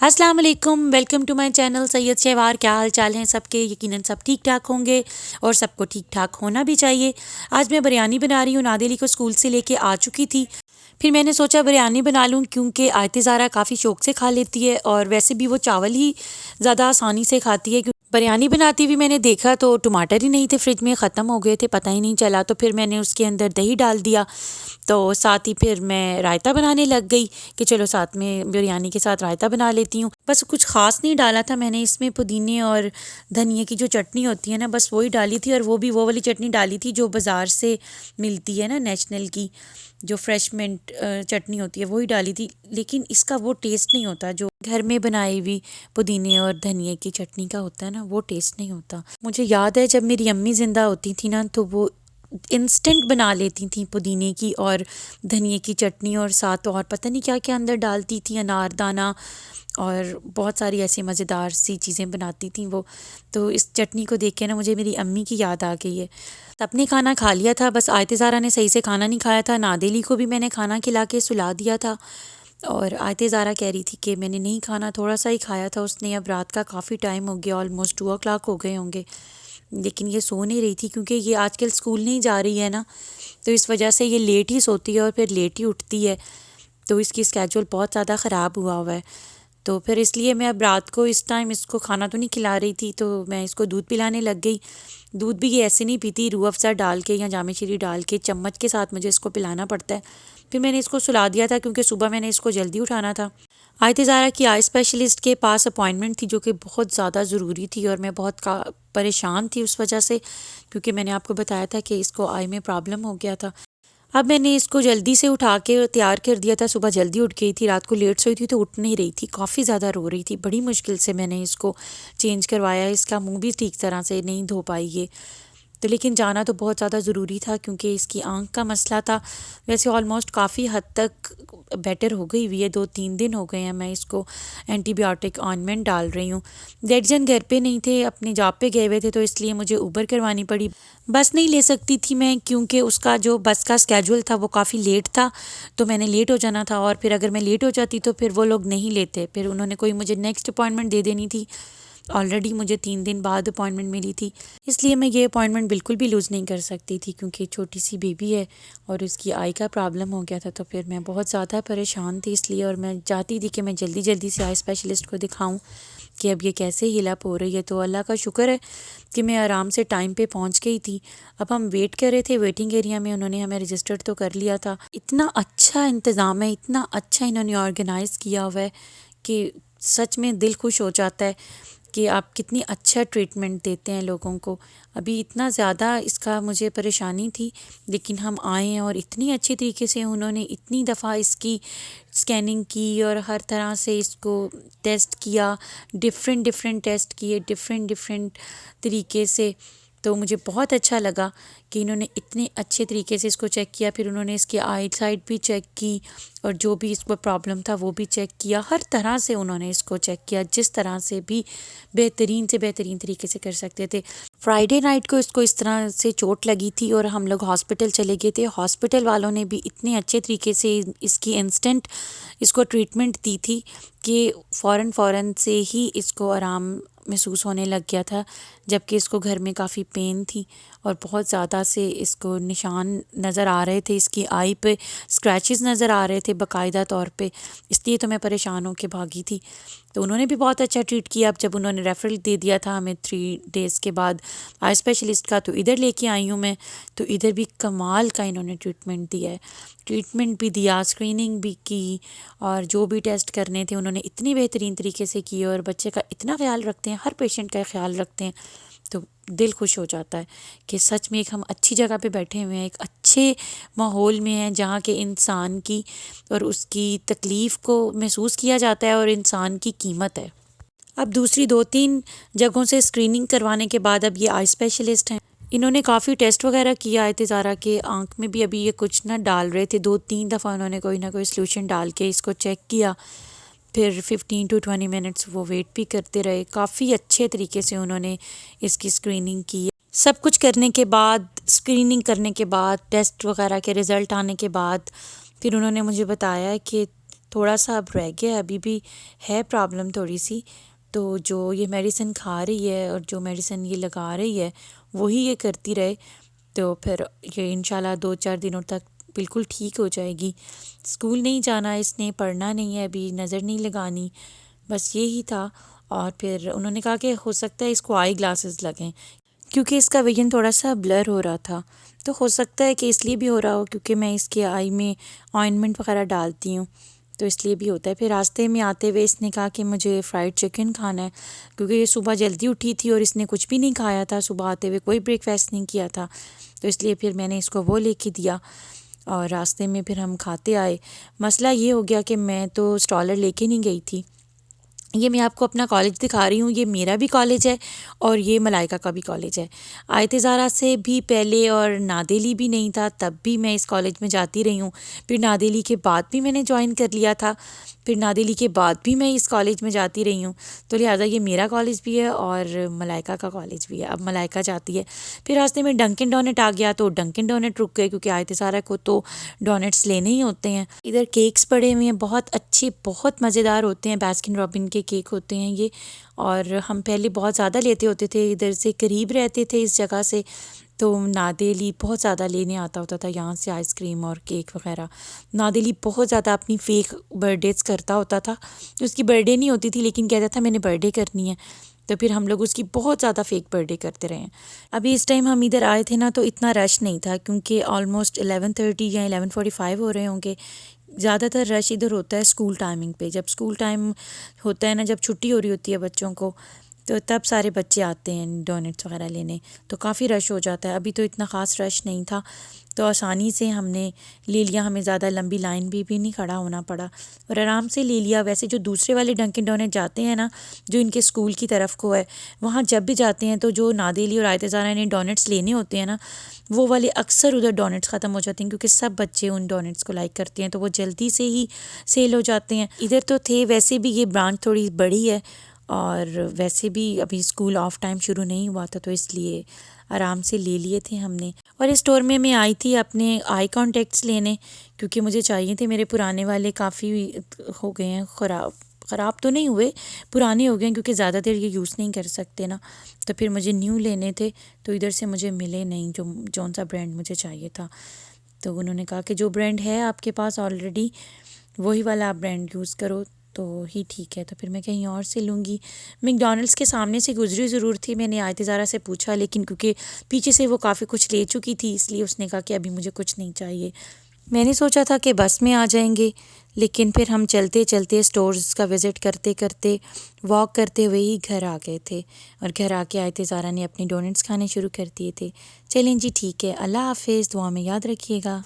अस्सलाम वालेकुम, welcome to my channel Syed Shahwar. क्या हाल चाल हैं सबके? यकीनन सब ठीक ठाक होंगे और सबको ठीक ठाक होना भी चाहिए। आज मैं बिरयानी बना रही हूँ। नादिली को स्कूल से लेके आ चुकी थी, फिर मैंने सोचा बिरयानी बना लूँ क्योंकि आयत ज़ारा काफ़ी शौक से खा लेती है और वैसे भी वो चावल ही ज़्यादा आसानी से खाती है। बिरयानी बनाती हुई मैंने देखा तो टमाटर ही नहीं थे, फ्रिज में ख़त्म हो गए थे, पता ही नहीं चला। तो फिर मैंने उसके अंदर दही डाल दिया, तो साथ ही फिर मैं रायता बनाने लग गई कि चलो साथ में बिरयानी के साथ रायता बना लेती हूँ। बस कुछ ख़ास नहीं डाला था मैंने इसमें, पुदीने और धनिए की जो चटनी होती है ना, बस वही डाली थी। और वो भी वो वाली चटनी डाली थी जो बाज़ार से मिलती है ना, नेशनल की जो फ्रेश मिंट चटनी होती है, वही डाली थी। लेकिन इसका वो टेस्ट नहीं होता जो घर में बनाई हुई पुदीने और धनिए की चटनी का होता है ना, वो टेस्ट नहीं होता। मुझे याद है जब मेरी अम्मी ज़िंदा होती थी ना, तो वो इंस्टेंट बना लेती थी पुदीने की और धनिए की चटनी, और साथ और पता नहीं क्या क्या अंदर डालती थी, अनारदाना और बहुत सारी ऐसी मज़ेदार सी चीज़ें बनाती थी वो। तो इस चटनी को देख के ना मुझे मेरी अम्मी की याद आ गई है। सबने खाना खा लिया था, बस आयत ज़ारा ने सही से खाना नहीं खाया था। नादेली को भी मैंने खाना खिला के सुला दिया था और आयत ज़ारा कह रही थी कि मैंने नहीं खाना, थोड़ा सा ही खाया था उसने। अब रात का काफ़ी टाइम हो गया, ऑलमोस्ट 2 o'clock हो गए होंगे, लेकिन ये सो नहीं रही थी क्योंकि ये आजकल स्कूल नहीं जा रही है ना, तो इस वजह से ये लेट ही सोती है और फिर लेट ही उठती है। तो इसकी स्केड्यूल बहुत ज़्यादा ख़राब हुआ है। तो फिर इसलिए मैं अब रात को इस टाइम इसको खाना तो नहीं खिला रही थी, तो मैं इसको दूध पिलाने लग गई। दूध भी ये ऐसे नहीं पीती, रूह अफ़ज़ा डाल के या जामे शीरी डाल के चम्मच के साथ मुझे इसको पिलाना पड़ता है। फिर मैंने इसको सुला दिया था क्योंकि सुबह मैंने इसको जल्दी उठाना था। आयत ज़ारा की आई स्पेशलिस्ट के पास अपॉइंटमेंट थी जो कि बहुत ज़्यादा ज़रूरी थी, और मैं बहुत परेशान थी उस वजह से, क्योंकि मैंने आपको बताया था कि इसको आई में प्रॉब्लम हो गया था। अब मैंने इसको जल्दी से उठा के तैयार कर दिया था। सुबह जल्दी उठ गई थी, रात को लेट सोई थी तो उठ नहीं रही थी, काफ़ी ज़्यादा रो रही थी। बड़ी मुश्किल से मैंने इसको चेंज करवाया, इसका मुंह भी ठीक तरह से नहीं धो पाई ये तो। लेकिन जाना तो बहुत ज़्यादा ज़रूरी था क्योंकि इसकी आंख का मसला था। वैसे ऑलमोस्ट काफ़ी हद तक बेटर हो गई हुई है, 2-3 दिन हो गए हैं मैं इसको एंटीबायोटिक ऑइंटमेंट डाल रही हूँ। डैडी जान घर पे नहीं थे, अपने जॉब पे गए हुए थे, तो इसलिए मुझे ऊबर करवानी पड़ी। बस नहीं ले सकती थी मैं क्योंकि उसका जो बस का स्केड्यूल था वो काफ़ी लेट था, तो मैंने लेट हो जाना था। और फिर अगर मैं लेट हो जाती तो फिर वो लोग नहीं लेते, फिर उन्होंने कोई मुझे नेक्स्ट अपॉइंटमेंट दे देनी थी। ऑलरेडी मुझे 3 दिन बाद अपॉइंटमेंट मिली थी, इसलिए मैं ये अपॉइंटमेंट बिल्कुल भी लूज़ नहीं कर सकती थी क्योंकि छोटी सी बेबी है और उसकी आई का प्रॉब्लम हो गया था। तो फिर मैं बहुत ज़्यादा परेशान थी इसलिए, और मैं चाहती थी कि मैं जल्दी जल्दी से आई स्पेशलिस्ट को दिखाऊं कि अब ये कैसे हील अप हो रही है। तो अल्लाह का शुक्र है कि मैं आराम से टाइम पे पहुंच गई थी। अब हम वेट कर रहे थे वेटिंग एरिया में, उन्होंने हमें रजिस्टर्ड तो कर लिया था। इतना अच्छा इंतज़ाम है, इतना अच्छा इन्होंने ऑर्गेनाइज़ किया हुआ है कि सच में दिल खुश हो जाता है कि आप कितनी अच्छा ट्रीटमेंट देते हैं लोगों को। अभी इतना ज़्यादा इसका मुझे परेशानी थी, लेकिन हम आए हैं और इतनी अच्छी तरीके से उन्होंने इतनी दफ़ा इसकी स्कैनिंग की और हर तरह से इसको टेस्ट किया, डिफरेंट डिफरेंट टेस्ट किए डिफरेंट डिफरेंट तरीके से। तो मुझे बहुत अच्छा लगा कि इन्होंने इतने अच्छे तरीके से इसको चेक किया। फिर उन्होंने इसकी आई साइड भी चेक की और जो भी इसको प्रॉब्लम था वो भी चेक किया। हर तरह से उन्होंने इसको चेक किया, जिस तरह से भी बेहतरीन से बेहतरीन तरीके से कर सकते थे। फ्राइडे नाइट को इसको इस तरह से चोट लगी थी और हम लोग हॉस्पिटल चले गए थे। हॉस्पिटल वालों ने भी इतने अच्छे तरीके से इसकी इंस्टेंट इसको ट्रीटमेंट दी थी कि फ़ौरन से ही इसको आराम महसूस होने लग गया था, जबकि इसको घर में काफ़ी पेन थी और बहुत ज़्यादा से इसको निशान नज़र आ रहे थे, इसकी आई पे स्क्रैचेस नज़र आ रहे थे बाकायदा तौर पे। इसलिए तो मैं परेशान होकर भागी थी। तो उन्होंने भी बहुत अच्छा ट्रीट किया। अब जब उन्होंने रेफरल दे दिया था हमें 3 days के बाद आई स्पेशलिस्ट का, तो इधर लेके आई हूँ मैं। तो इधर भी कमाल का इन्होंने ट्रीटमेंट दिया है, ट्रीटमेंट भी दिया, स्क्रीनिंग भी की, और जो भी टेस्ट करने थे उन्होंने इतनी बेहतरीन तरीके से किए। और बच्चे का इतना ख्याल रखते हैं, हर पेशेंट का ख्याल रखते हैं, तो दिल खुश हो जाता है कि सच में एक हम अच्छी जगह पे बैठे हुए हैं, एक अच्छे माहौल में हैं जहाँ के इंसान की और उसकी तकलीफ़ को महसूस किया जाता है और इंसान की कीमत है। अब दूसरी 2-3 जगहों से स्क्रीनिंग करवाने के बाद अब ये आई स्पेशलिस्ट हैं। इन्होंने काफ़ी टेस्ट वगैरह किया है ज़ारा के आँख में भी। अभी ये कुछ ना डाल रहे थे, 2-3 दफ़ा उन्होंने कोई ना कोई सॉल्यूशन डाल के इसको चेक किया। फिर 15 to 20 minutes वो वेट भी करते रहे। काफ़ी अच्छे तरीके से उन्होंने इसकी स्क्रीनिंग की। सब कुछ करने के बाद, स्क्रीनिंग करने के बाद, टेस्ट वगैरह के रिज़ल्ट आने के बाद, फिर उन्होंने मुझे बताया कि थोड़ा सा अब रह गया, अभी भी है प्रॉब्लम थोड़ी सी। तो जो ये मेडिसिन खा रही है और जो मेडिसिन ये लगा रही है वही ये करती रहे तो फिर ये इंशाल्लाह 2-4 दिनों तक बिल्कुल ठीक हो जाएगी। स्कूल नहीं जाना इसने, पढ़ना नहीं है, अभी नज़र नहीं लगानी, बस यही था। और फिर उन्होंने कहा कि हो सकता है इसको आई ग्लासेस लगें क्योंकि इसका विजन थोड़ा सा ब्लर हो रहा था। तो हो सकता है कि इसलिए भी हो रहा हो क्योंकि मैं इसके आई में ऑइंटमेंट वगैरह डालती हूँ, तो इसलिए भी होता है। फिर रास्ते में आते हुए इसने कहा कि मुझे फ़्राइड चिकन खाना है क्योंकि ये सुबह जल्दी उठी थी और इसने कुछ भी नहीं खाया था, सुबह आते हुए कोई ब्रेकफास्ट नहीं किया था। तो इसलिए फिर मैंने इसको वो लेके दिया और रास्ते में फिर हम खाते आए। मसला ये हो गया कि मैं तो स्ट्रॉलर लेके नहीं गई थी। ये मैं आपको अपना कॉलेज दिखा रही हूँ, ये मेरा भी कॉलेज है और ये मलाइका का भी कॉलेज है। आयत ज़ारा से भी पहले और नादेली भी नहीं था तब भी मैं इस कॉलेज में जाती रही हूँ। फिर नादेली के बाद भी मैंने ज्वाइन कर लिया था, फिर नादेली के बाद भी मैं इस कॉलेज में जाती रही हूँ। तो लिहाजा ये मेरा कॉलेज भी है और मलाइका का कॉलेज भी है। अब मलाइका जाती है। फिर रास्ते में डंकिन डोनट आ गया तो डंकिन डोनट रुक गए क्योंकि आयत ज़ारा को तो डोनट्स लेने ही होते हैं। इधर केक्स पड़े हुए हैं, बहुत अच्छे बहुत मज़ेदार होते हैं, बास्किन रॉबिन के केक होते हैं ये। और हम पहले बहुत ज़्यादा लेते होते थे, इधर से करीब रहते थे इस जगह से, तो नादेली बहुत ज़्यादा लेने आता होता था यहाँ से आइसक्रीम और केक वगैरह। नादेली बहुत ज़्यादा अपनी फ़ेक बर्थडेज़ करता होता था। उसकी बर्थडे नहीं होती थी लेकिन कहता था मैंने बर्थडे करनी है, तो फिर हम लोग उसकी बहुत ज़्यादा फ़ेक बर्थडे करते रहे हैं। अभी इस टाइम हम इधर आए थे ना तो इतना रश नहीं था क्योंकि ऑलमोस्ट 11:30 या 11:45 हो रहे होंगे। ज़्यादातर रश इधर होता है स्कूल टाइमिंग पे, जब स्कूल टाइम होता है ना, जब छुट्टी हो रही होती है बच्चों को, तो तब सारे बच्चे आते हैं डोनट्स वगैरह लेने, तो काफ़ी रश हो जाता है। अभी तो इतना ख़ास रश नहीं था तो आसानी से हमने ले लिया, हमें ज़्यादा लंबी लाइन भी नहीं खड़ा होना पड़ा और आराम से ले लिया। वैसे जो दूसरे वाले डंकिन डोनट जाते हैं ना, जो इनके स्कूल की तरफ को है, वहाँ जब भी जाते हैं तो जो नादेली और आयत ज़ारा ने डोनट्स लेने होते हैं ना, वो वाले अक्सर उधर डोनट्स ख़त्म हो जाते हैं क्योंकि सब बच्चे उन डोनट्स को लाइक करते हैं, तो वो जल्दी से ही सेल हो जाते हैं। इधर तो थे, वैसे भी ये ब्रांच थोड़ी बड़ी है और वैसे भी अभी स्कूल ऑफ टाइम शुरू नहीं हुआ था तो इसलिए आराम से ले लिए थे हमने। और इस स्टोर में मैं आई थी अपने आई कॉन्टेक्ट्स लेने क्योंकि मुझे चाहिए थे, मेरे पुराने वाले काफ़ी हो गए हैं ख़राब। ख़राब तो नहीं हुए, पुराने हो गए हैं क्योंकि ज़्यादा देर ये यूज़ नहीं कर सकते ना, तो फिर मुझे न्यू लेने थे तो इधर से मुझे मिले नहीं जो जौन सा ब्रांड मुझे चाहिए था। तो उन्होंने कहा कि जो ब्रांड है आपके पास ऑलरेडी वही वाला आप ब्रांड यूज़ करो तो ही ठीक है। तो फिर मैं कहीं और से लूँगी। मैकडॉनल्ड्स के सामने से गुजरी ज़रूर थी, मैंने आयत ज़ारा से पूछा लेकिन क्योंकि पीछे से वो काफ़ी कुछ ले चुकी थी इसलिए उसने कहा कि अभी मुझे कुछ नहीं चाहिए। मैंने सोचा था कि बस में आ जाएंगे लेकिन फिर हम चलते चलते स्टोर्स का विज़िट करते करते वॉक करते हुए ही घर आ गए थे और घर आके आयत ज़ारा ने अपनी डोनट्स खाने शुरू कर दिए थे। चलें जी ठीक है, अल्लाह हाफ़िज़, दुआ में याद रखिएगा।